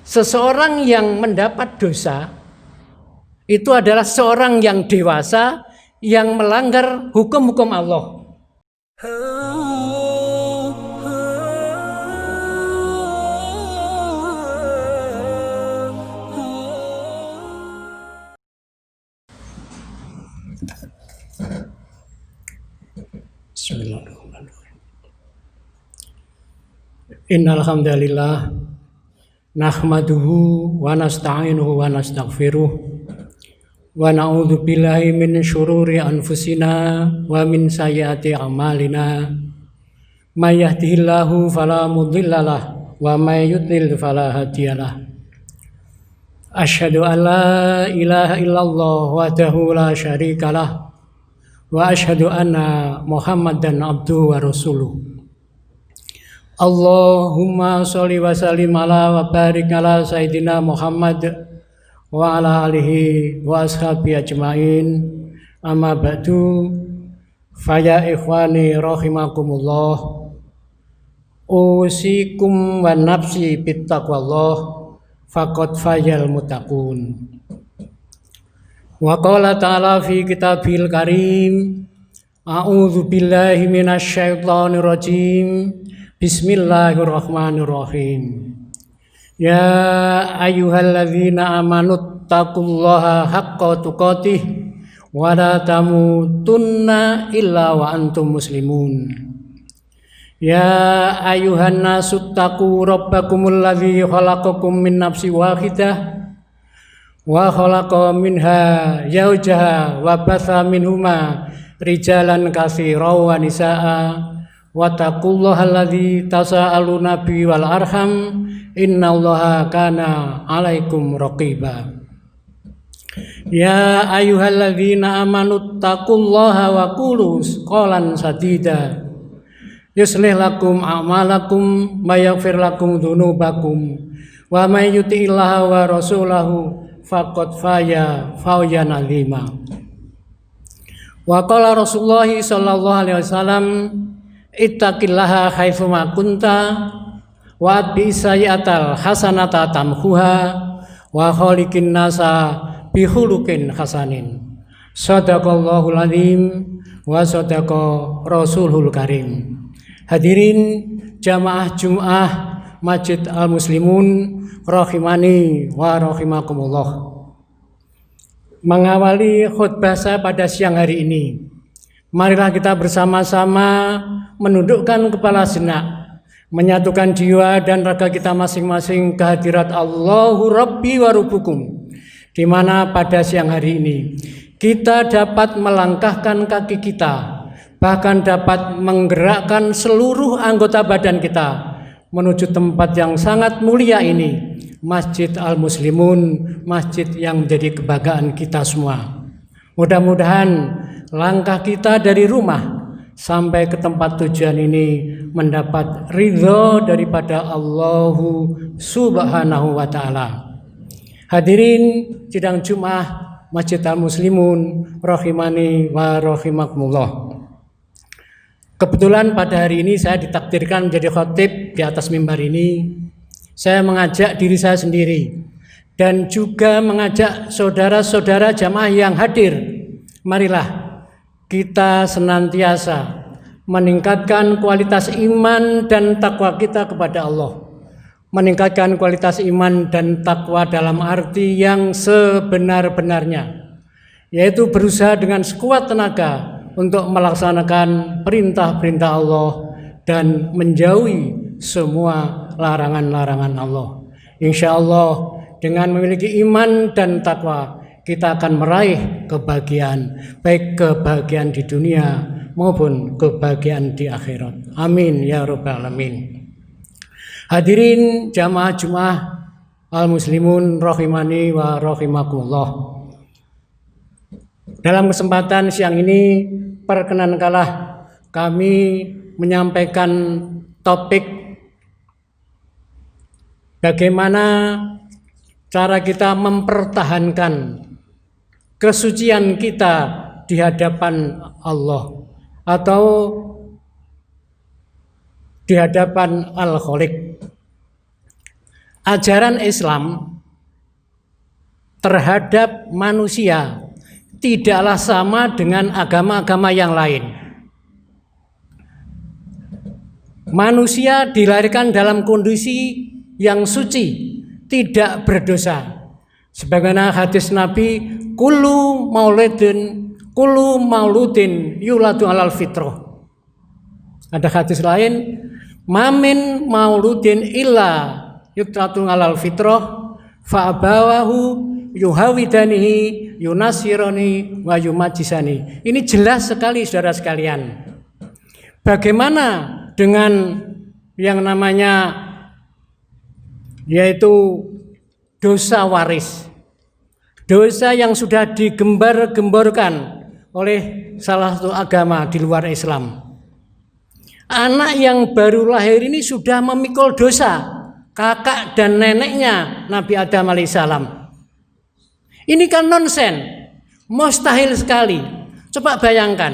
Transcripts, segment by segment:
seseorang yang mendapat dosa itu adalah seorang yang dewasa yang melanggar hukum-hukum Allah. Bismillahirrahmanirrahim. Innal hamdalillah nahmaduhu wa nasta'inuhu wa nastaghfiruh wa na'udzu billahi min syururi anfusina wa min sayyiati a'malina. May yahdihillahu fala mudhillalah wa may yudlil fala hadiyalah. Asyhadu an la ilaha illallah wahdahu la syarikalah wa asyhadu anna Muhammadan abduhu wa rasuluh. Allahumma sholli wa sallim ala wa barik ala sayyidina Muhammad wa ala alihi wa ashabi ajmain. Amma ba'du, faya ikhwani rahimakumullah, usikum wa nafsi bittaqwallah faqad fayal muttaqun. Wa qala ta'ala fi kitabil karim, a'udzu billahi minasy syaithanir rajim. Bismillahirrahmanirrahim. Ya ayyuhalladzina amanu taqullaha haqqa tuqatih wa la tamutunna illa wa antum muslimun. Ya ayyuhan nasu taqu rabbakumul ladzi khalaqakum min nafsin wahidah wa khalaqa minha zawjaha wa batha minhuma rijalan katsiran wa nisaa. Wattaqullaha alladzi tasaaluna bihi wal arham innallaha kana 'alaikum raqiba. Ya ayyuhalladzina amanu taqullaha wa qulu qawlan sadida yuslih lakum a'malakum wa yaghfir lakum dzunubakum wa may yuti'illaha wa rasulahu faqad fawzan 'azima. Wa qala Rasulullah sallallahu alaihi wasallam, ittaqillaha haitsuma kunta wa atbi sayyi'atal hasanata tamhuha wa khaliqin nasa bihulukin hasanin. Shadaqallahul azim wa shadaqa rasulul karim. Hadirin jamaah Jumat Masjid Al-Muslimun rahimani wa rahimakumullah. Mengawali khutbah saya pada siang hari ini, marilah kita bersama-sama menundukkan kepala sejenak, menyatukan jiwa dan raga kita masing-masing ke hadirat Allahu Rabbi wa Rabbukum, di mana pada siang hari ini kita dapat melangkahkan kaki kita, bahkan dapat menggerakkan seluruh anggota badan kita menuju tempat yang sangat mulia ini, Masjid Al-Muslimun, masjid yang menjadi kebanggaan kita semua. Mudah-mudahan langkah kita dari rumah sampai ke tempat tujuan ini mendapat ridho daripada Allahu Subhanahu wa ta'ala. Hadirin sidang Jumat Masjid Al-Muslimun rahimani wa rahimakumullah. Kebetulan pada hari ini saya ditakdirkan menjadi khatib di atas mimbar ini. Saya mengajak diri saya sendiri dan juga mengajak saudara-saudara jamaah yang hadir. Marilah kita senantiasa meningkatkan kualitas iman dan takwa kita kepada Allah. Meningkatkan kualitas iman dan takwa dalam arti yang sebenar-benarnya, yaitu berusaha dengan sekuat tenaga untuk melaksanakan perintah-perintah Allah dan menjauhi semua larangan-larangan Allah. Insya Allah dengan memiliki iman dan takwa kita akan meraih kebahagiaan, baik kebahagiaan di dunia maupun kebahagiaan di akhirat. Amin ya rabbal alamin. Hadirin jamaah Jumat Al-Muslimun rahimani wa rahimakumullah. Dalam kesempatan siang ini, perkenankanlah kami menyampaikan topik bagaimana cara kita mempertahankan kesucian kita di hadapan Allah atau di hadapan Al-Khaliq. ajaran Islam terhadap manusia tidaklah sama dengan agama-agama yang lain. Manusia dilahirkan dalam kondisi yang suci, tidak berdosa. Sebagaimana hadis Nabi, kullu mauludin yuladu alal fitrah. Ada hadis lain, mamin mauludin illa yutratu alal fitrah fa abawahu yuhawidanihi yunasironi wa yumajisani. Ini jelas sekali saudara sekalian. Bagaimana dengan yang namanya yaitu dosa waris. Dosa yang sudah digembar-gemborkan oleh salah satu agama di luar Islam. Anak yang baru lahir ini sudah memikul dosa kakak dan neneknya Nabi Adam alaihissalam. Ini kan nonsen, mustahil sekali. Coba bayangkan,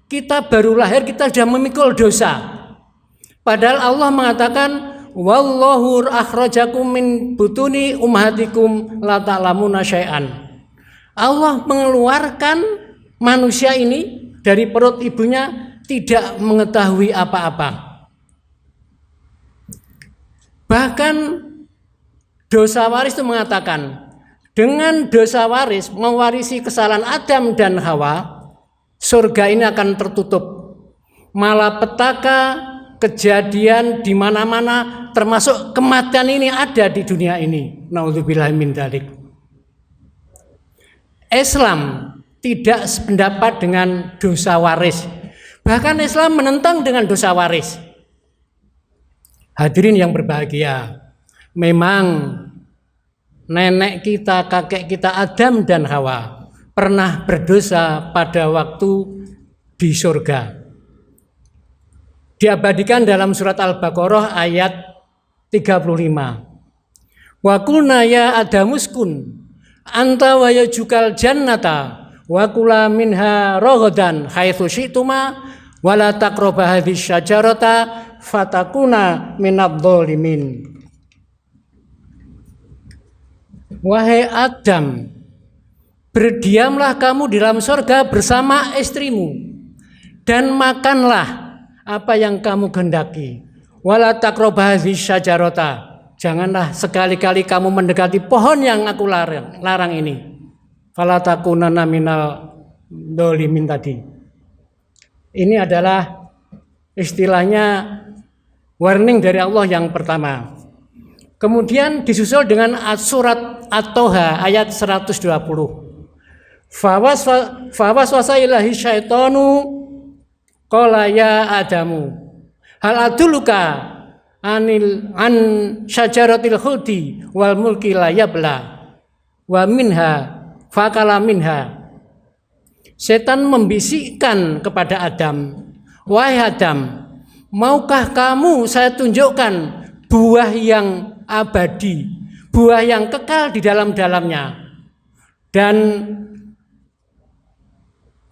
kita baru lahir kita sudah memikul dosa. Padahal Allah mengatakan, wallahu akhrajakum min butuni ummahatikum la ta'lamuna syai'an. Allah mengeluarkan manusia ini dari perut ibunya tidak mengetahui apa-apa. Bahkan dosa waris itu mengatakan, dengan dosa waris mewarisi kesalahan Adam dan Hawa, surga ini akan tertutup. Malapetaka, kejadian di mana-mana termasuk kematian ini ada di dunia ini. Naudzubillahi min dzalik. Islam tidak sependapat dengan dosa waris. Bahkan Islam menentang dengan dosa waris. Hadirin yang berbahagia, memang nenek kita, kakek kita Adam dan Hawa pernah berdosa pada waktu di surga. Diabadikan dalam surat Al-Baqarah ayat 35. Wa qulna ya adamuskun anta wa yajukal jannata wa kula minha ragadan haitsu syi'tuma wa la taqrabu hadhihi syajarata fatakuna minadh-dhalimin. Wahai Adam, berdiamlah kamu di dalam surga bersama istrimu dan makanlah apa yang kamu kehendaki. Wala taqrabu hadhihi syajarata. Janganlah sekali-kali kamu mendekati pohon yang aku larang ini. Fala takunanna minal dzalimin tadi. Ini adalah istilahnya warning dari Allah yang pertama. Kemudian disusul dengan surat At-Toha ayat 120. Fawaswasa ilahi syaitanu qala ya Adamu hal aduluka an syajaratil khuldi wal mulki la yabla wa minha fakala minha. Setan membisikkan kepada Adam, wahai Adam, maukah kamu saya tunjukkan buah yang abadi, buah yang kekal di dalamnya, dan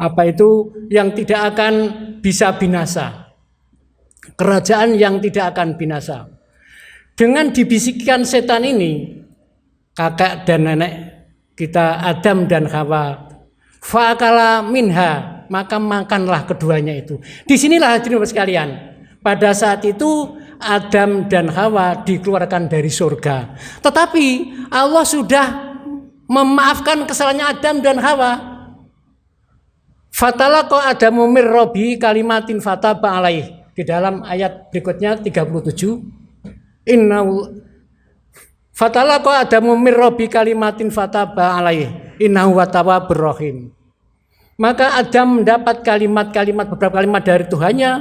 apa itu yang tidak akan bisa binasa, kerajaan yang tidak akan binasa. Dengan dibisikkan setan ini, kakak dan nenek kita Adam dan Hawa, fa'akala minha, maka makanlah keduanya itu. Disinilah hadirin sekalian, pada saat itu Adam dan Hawa dikeluarkan dari surga. Tetapi Allah sudah memaafkan kesalahannya Adam dan Hawa. Fatalaqa Adamu mir rabbi kalimatin fataba alaih. Di dalam ayat berikutnya 37. Fatalaqa Adamu mir rabbi kalimatin fataba alaih. Innahu watawwabur rahim. Maka Adam mendapat kalimat-kalimat, beberapa kalimat dari Tuhannya,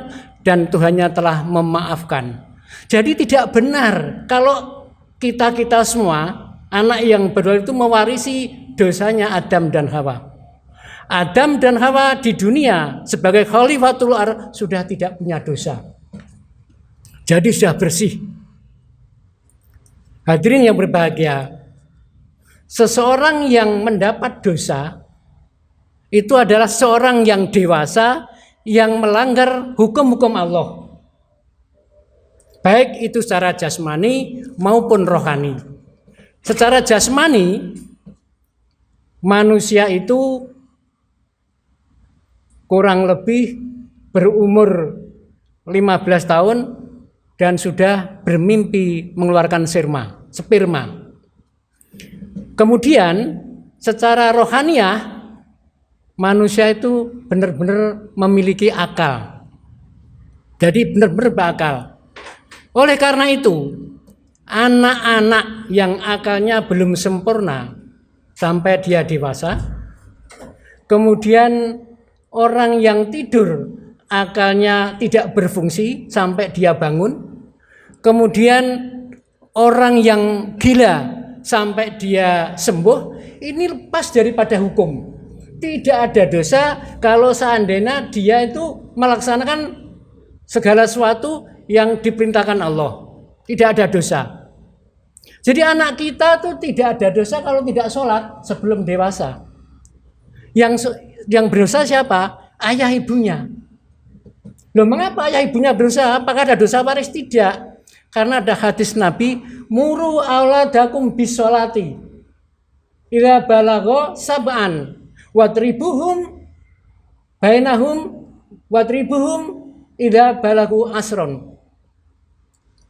dan Tuhannya telah memaafkan. Jadi tidak benar kalau kita semua anak yang berdosa itu mewarisi dosanya Adam dan Hawa. Adam dan Hawa di dunia sebagai khalifatul ardh sudah tidak punya dosa. Jadi sudah bersih. Hadirin yang berbahagia, seseorang yang mendapat dosa itu adalah seorang yang dewasa yang melanggar hukum-hukum Allah. baik itu secara jasmani maupun rohani. Secara jasmani, manusia itu kurang lebih berumur 15 tahun dan sudah bermimpi mengeluarkan sperma. Kemudian secara rohaniah manusia itu benar-benar memiliki akal. Jadi benar-benar berakal. Oleh karena itu, anak-anak yang akalnya belum sempurna sampai dia dewasa, kemudian orang yang tidur akalnya tidak berfungsi sampai dia bangun, kemudian orang yang gila sampai dia sembuh, ini lepas daripada hukum. Tidak ada dosa kalau seandainya dia itu melaksanakan segala sesuatu yang diperintahkan Allah. Tidak ada dosa. Jadi anak kita tuh tidak ada dosa kalau tidak sholat sebelum dewasa. Yang berdosa siapa? Ayah ibunya. Loh, mengapa ayah ibunya berdosa? Apakah ada dosa waris? Tidak. Karena ada hadis Nabi, muru auladakum bisolati ila balagho sab'an wadribuhum bainahum wadribuhum ila balaghu asron.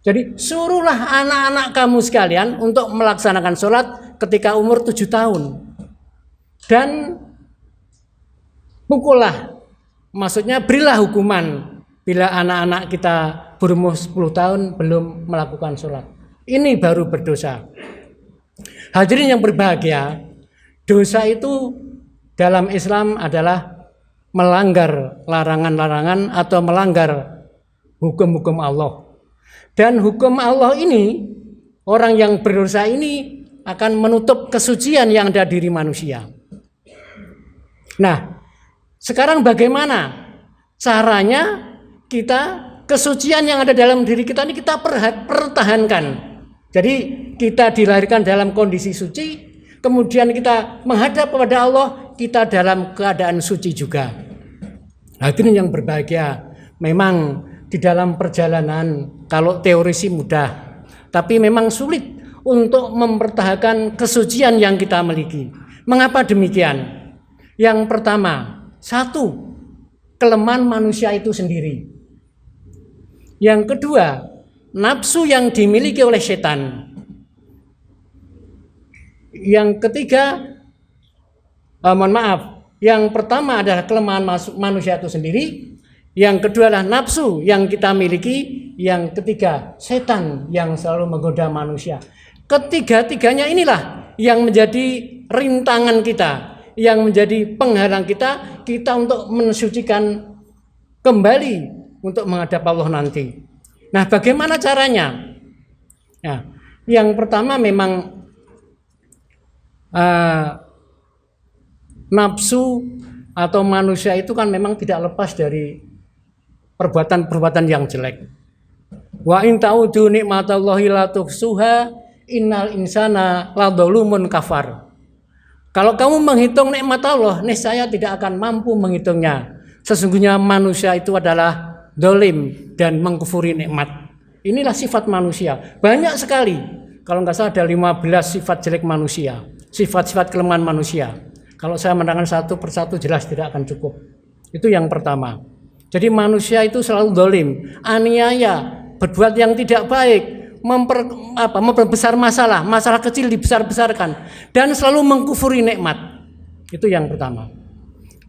Jadi suruhlah anak-anak kamu sekalian untuk melaksanakan sholat ketika umur 7 tahun. Dan pukullah, maksudnya berilah hukuman bila anak-anak kita berumur 10 tahun belum melakukan sholat. Ini baru berdosa. Hadirin yang berbahagia, dosa itu dalam Islam adalah melanggar larangan-larangan atau melanggar hukum-hukum Allah. Dan hukum Allah ini, orang yang berdosa ini akan menutup kesucian yang ada di diri manusia. Nah, sekarang bagaimana caranya kita kesucian yang ada dalam diri kita ini kita pertahankan. Jadi kita dilahirkan dalam kondisi suci, kemudian kita menghadap kepada Allah, kita dalam keadaan suci juga. Hadirin yang berbahagia, memang di dalam perjalanan kalau teori sih mudah, tapi memang sulit untuk mempertahankan kesucian yang kita miliki. Mengapa demikian? Yang pertama, satu, kelemahan manusia itu sendiri. Yang kedua, nafsu yang dimiliki oleh setan. Yang ketiga, yang pertama adalah kelemahan manusia itu sendiri. Yang kedua adalah nafsu yang kita miliki. Yang ketiga, setan yang selalu menggoda manusia. Ketiga-tiganya inilah yang menjadi rintangan kita, yang menjadi penghalang kita untuk mensucikan kembali untuk menghadap Allah nanti. Nah, bagaimana caranya? Nah, yang pertama memang nafsu atau manusia itu kan memang tidak lepas dari perbuatan-perbuatan yang jelek. Wa in ta'udu nikmatallahi la tuhsuha innal insana ladzalumun kafar. Kalau kamu menghitung nikmat Allah, niscaya tidak akan mampu menghitungnya. Sesungguhnya manusia itu adalah dolim dan mengkufuri nikmat. Inilah sifat manusia. Banyak sekali. Kalau nggak salah ada 15 sifat jelek manusia. Sifat-sifat kelemahan manusia. Kalau saya menerangkan satu persatu jelas tidak akan cukup. Itu yang pertama. Jadi manusia itu selalu dolim, aniaya, berbuat yang tidak baik, memperbesar masalah kecil dibesar-besarkan, dan selalu mengkufuri nikmat. Itu yang pertama.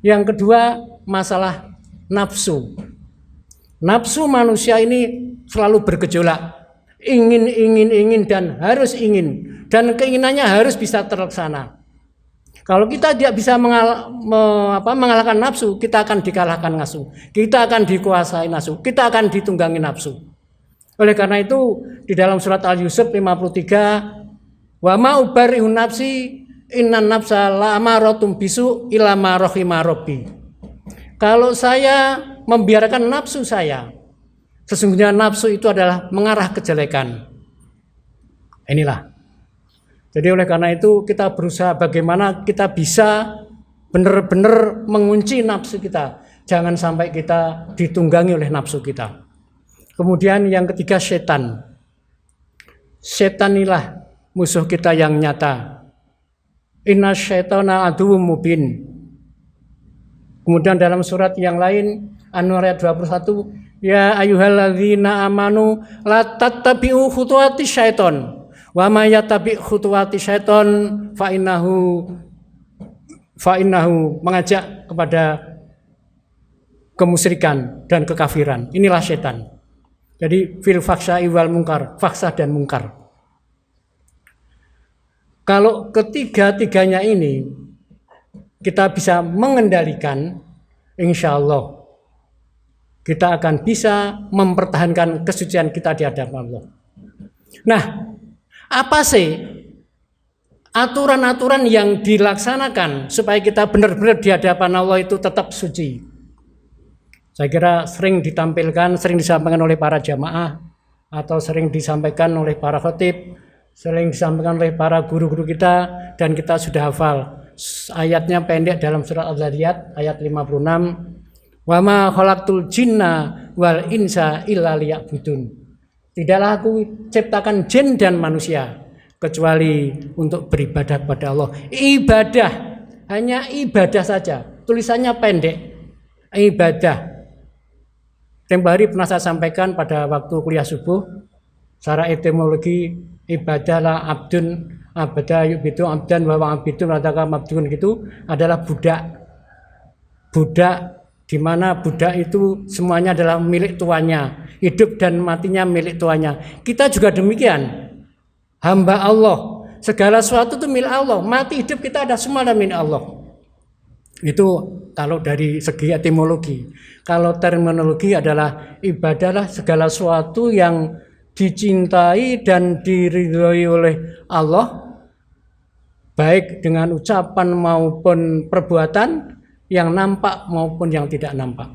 Yang kedua, masalah nafsu. Nafsu manusia ini selalu bergejolak, ingin dan harus ingin, dan keinginannya harus bisa terlaksana. Kalau kita tidak bisa mengalahkan nafsu, kita akan dikalahkan nafsu, kita akan dikuasai nafsu, kita akan ditunggangi nafsu. Oleh karena itu di dalam surat Al-Yusuf 53, wa ma ubari'u nafsi innan nafsa la'amarotum bisu illa ma rahima rabbi. Kalau saya membiarkan nafsu saya, sesungguhnya nafsu itu adalah mengarah kejelekan. Inilah. Jadi oleh karena itu kita berusaha bagaimana kita bisa benar-benar mengunci nafsu kita. Jangan sampai kita ditunggangi oleh nafsu kita. Kemudian yang ketiga setan. Setan inilah musuh kita yang nyata. Inna syaitana aduwwum mubin. Kemudian dalam surat yang lain An-Nur ayat 21, ya ayyuhalladzina amanu la tattabi'u khutuwati syaiton wa may yattabi' khutuwati syaiton fa innahu mengajak kepada kemusyrikan dan kekafiran. Inilah setan. Jadi fil faksai wal mungkar, faksa dan mungkar. Kalau ketiga-tiganya ini kita bisa mengendalikan, insya Allah kita akan bisa mempertahankan kesucian kita di hadapan Allah. Nah, apa sih aturan-aturan yang dilaksanakan supaya kita benar-benar di hadapan Allah itu tetap suci? Saya kira sering ditampilkan, sering disampaikan oleh para jamaah, atau sering disampaikan oleh para khatib, sering disampaikan oleh para guru-guru kita, dan kita sudah hafal. Ayatnya pendek dalam surat Al-Zariyat ayat 56. Wa ma khalaqtul jinna wal insa illa liya'budun. Tidaklah aku ciptakan jin dan manusia kecuali untuk beribadah kepada Allah. Ibadah, hanya ibadah saja. Tulisannya pendek. Ibadah. Tempo hari pernah saya sampaikan pada waktu kuliah subuh, secara etimologi ibadahlah abdun, abada yubidu abdan wa abidun radaka mabdun, gitu adalah budak. Budak, di mana budak itu semuanya adalah milik tuannya, hidup dan matinya milik tuannya. Kita juga demikian, hamba Allah, segala sesuatu itu milik Allah, mati hidup kita ada semua milik Allah. Itu kalau dari segi etimologi. Kalau terminologi adalah ibadahlah segala sesuatu yang dicintai dan diridhoi oleh Allah, baik dengan ucapan maupun perbuatan, yang nampak maupun yang tidak nampak.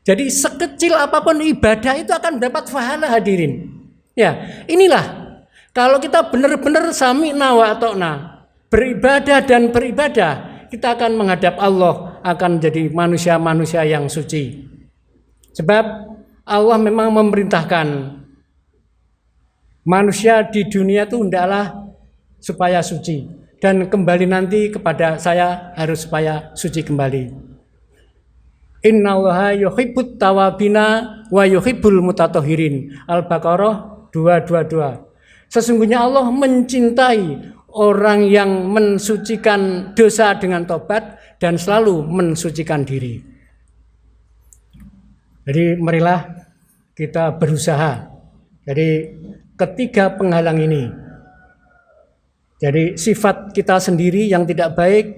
Jadi sekecil apapun ibadah itu akan mendapat pahala, hadirin. Ya, inilah kalau kita benar-benar sami'na wa ata'na, beribadah dan beribadah, kita akan menghadap Allah, akan menjadi manusia-manusia yang suci. Sebab Allah memang memerintahkan manusia di dunia itu hendaklah supaya suci, dan kembali nanti kepada saya harus supaya suci kembali. Innallaha yuhibbut tawabina wa yuhibbul mutatahhirin. Al-Baqarah 222. Sesungguhnya Allah mencintai orang yang mensucikan dosa dengan tobat dan selalu mensucikan diri. Jadi marilah kita berusaha. Jadi ketiga penghalang ini. Jadi sifat kita sendiri yang tidak baik,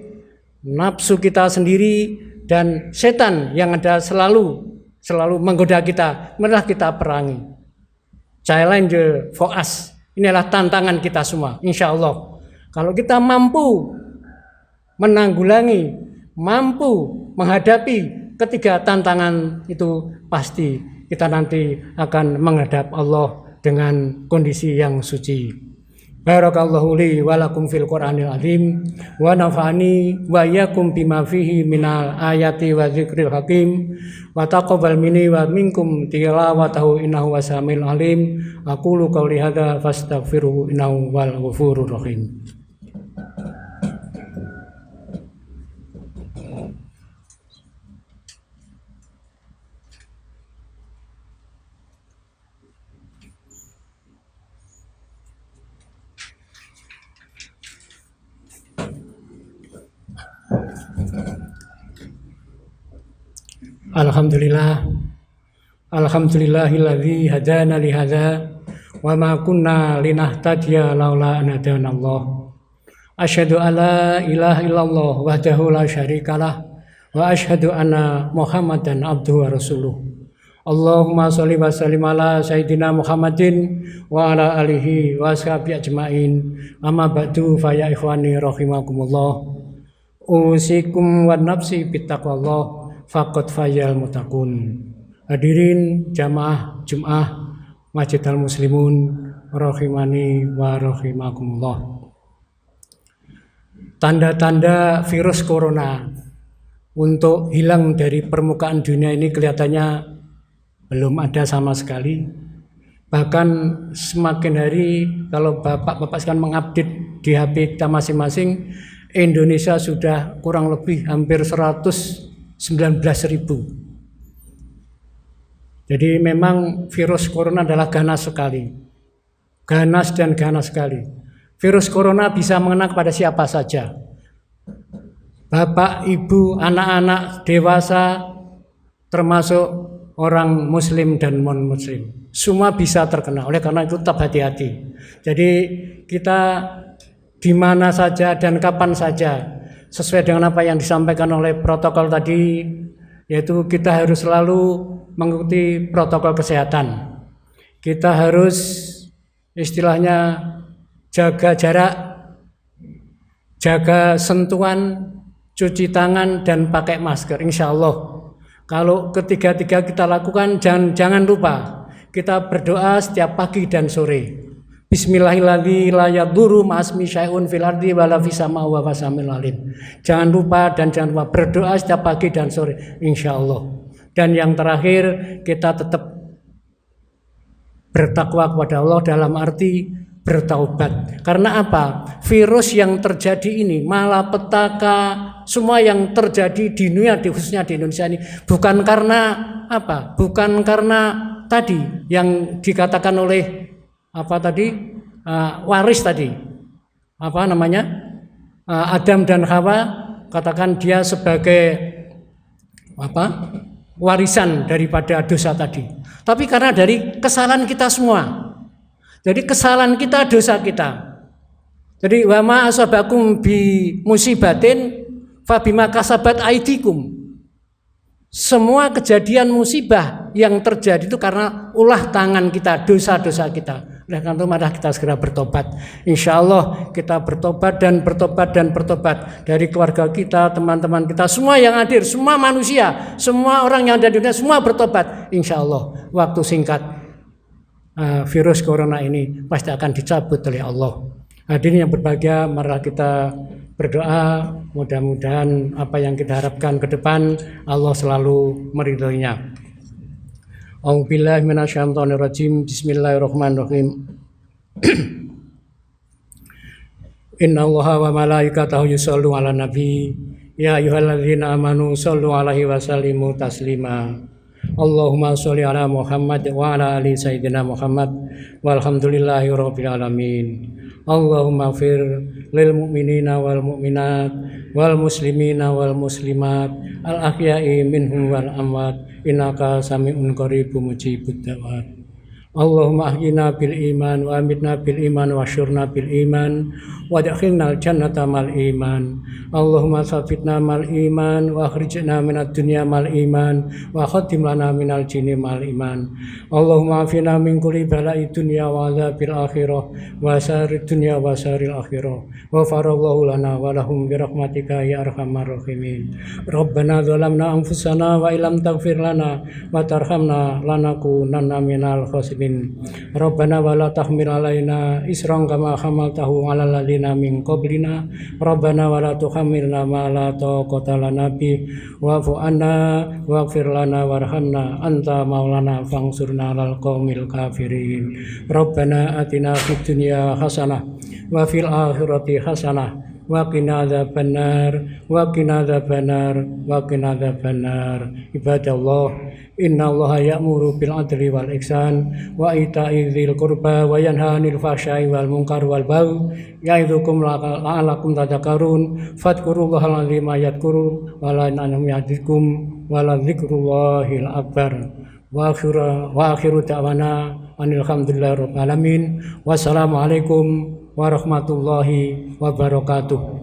nafsu kita sendiri, dan setan yang ada selalu menggoda kita, marilah kita perangi. Challenge for us. Inilah tantangan kita semua, insya Allah. Kalau kita mampu menanggulangi, mampu menghadapi ketiga tantangan itu, pasti kita nanti akan menghadap Allah dengan kondisi yang suci. Barakallahu li wa lakum fil Qur'anil azim wa nafa'ani wa iyyakum bima fihi minal ayati wa dzikril hakim wa taqabbal minni wa minkum tilawatahu innahu wasamil alim. Aqulu qouli hadza fastaghfiruhu innahu wal ghafurur rahim. Alhamdulillahilladzi hadana li hadza wa ma kunna linahtadiya laula an hadanallah. Asyhadu alla ilaha illallah wahdahu la syarikalah wa asyhadu anna Muhammadan abduhu wa rasuluh. Allahumma sholli wa sallim ala sayyidina Muhammadin wa ala alihi wa ashabihi ajmain. Amma ba'du fa ya ikhwani rahimakumullah. Usikum wa nafsi bittaqwallah. Faqad fayal mutakun. Hadirin jamaah Jum'ah Masjid Al-Muslimun rahimani wa rahimakumullah. Tanda-tanda virus corona untuk hilang dari permukaan dunia ini kelihatannya belum ada sama sekali. Bahkan semakin hari kalau bapak-bapak sekarang mengupdate di HP kita masing-masing, Indonesia sudah kurang lebih hampir 119.000. Jadi memang virus corona adalah ganas sekali. Ganas dan ganas sekali. Virus corona bisa mengena kepada siapa saja. Bapak, ibu, anak-anak, dewasa, termasuk orang muslim dan non-muslim. Semua bisa terkena. Oleh karena itu tetap hati-hati. Jadi kita di mana saja dan kapan saja, sesuai dengan apa yang disampaikan oleh protokol tadi, yaitu kita harus selalu mengikuti protokol kesehatan. Kita harus istilahnya jaga jarak, jaga sentuhan, cuci tangan, dan pakai masker. Insya Allah kalau ketiga-tiga kita lakukan, jangan lupa kita berdoa setiap pagi dan sore. Bismillahirrahmanirrahim, la yadurru ma'asmi syai'un fil ardi wala fis sama wa fasamil alim. Jangan lupa berdoa setiap pagi dan sore, insya Allah. Dan yang terakhir, kita tetap bertakwa kepada Allah dalam arti bertaubat. Karena apa? Virus yang terjadi ini, malapetaka, semua yang terjadi di dunia, khususnya di Indonesia ini, bukan karena apa? Bukan karena tadi yang dikatakan oleh waris tadi, Adam dan Hawa, katakan dia sebagai warisan daripada dosa tadi. Tapi karena dari kesalahan kita semua. Jadi kesalahan kita, dosa kita. Jadi wa ma asabakum bi musibatin fa bima kasabat aidikum. Semua kejadian musibah yang terjadi itu karena ulah tangan kita, dosa-dosa kita. Oleh karena itu mari kita segera bertobat. Insya Allah kita bertobat dan bertobat dari keluarga kita, teman-teman kita, semua yang hadir, semua manusia, semua orang yang ada di dunia, semua bertobat. Insya Allah waktu singkat virus corona ini pasti akan dicabut oleh Allah. Hadirin yang berbahagia, mari kita berdoa, mudah-mudahan apa yang kita harapkan ke depan Allah selalu meridhoinya. A'udzubillahi minasyaitonirrajim. Bismillahirrahmanirrahim. Innallaha wa malaikatahu yushollu 'alan nabi. Ya ayyuhalladzina amanu shollu 'alaihi wa sallimu taslima. Allahumma sholli ala Muhammad wa ala ali sayyidina Muhammad walhamdulillahi rabbil alamin. Allahumma fir lil mu'minina wal mu'minat wal muslimina wal muslimat al ahya'i minhum wal amwat innaka sami'un qaribun mujibud da'wat. Allahumma ahyina bil iman wa amitna bil iman wa syurna bil iman wa adkhilna al jannata mal iman. Allahumma sabitna mal iman wa akhrijna minad dunya mal iman wa khatim lana minal jinni mal iman. Allahumma afina min kulli bala'i dunya wa adzabil akhirah wa sarid dunya wa saril akhirah wa farallahu lana wa lahum bi rahmatika ya arhamar rahimin. Rabbana zalamna anfusana wa illam taghfir lana wa tarhamna lanakunanna minal khasirin. Rabbana wa la tahmil alaina isran kama hamaltahu alal ladzina min qablina. Rabbana wa la tuhammilna ma la taqata lana bi wa'fu anna waghfir lana warhamna anta maulana fansurna alal qaumil kafirin. Rabbana atina fid dunya hasanah wa fil akhirati hasanah wa qina adzabannar wa qina adzabannar wa qina adzabannar. Ibadallah, innallaha ya'muru bil adli wal ihsan wa ita'i dzil qurba wa yanha 'anil fahsya'i wal munkar wal baghi ya'idzukum la'allakum tadhakkarun. Fadhkurullahal 'azima yadhkurukum wa la ilaha ya'dzikum wa la dzikrullahil akbar. Wa akhiru da'wana anil hamdulillahi rabbil alamin. Wassalamualaikum warahmatullahi wabarakatuh.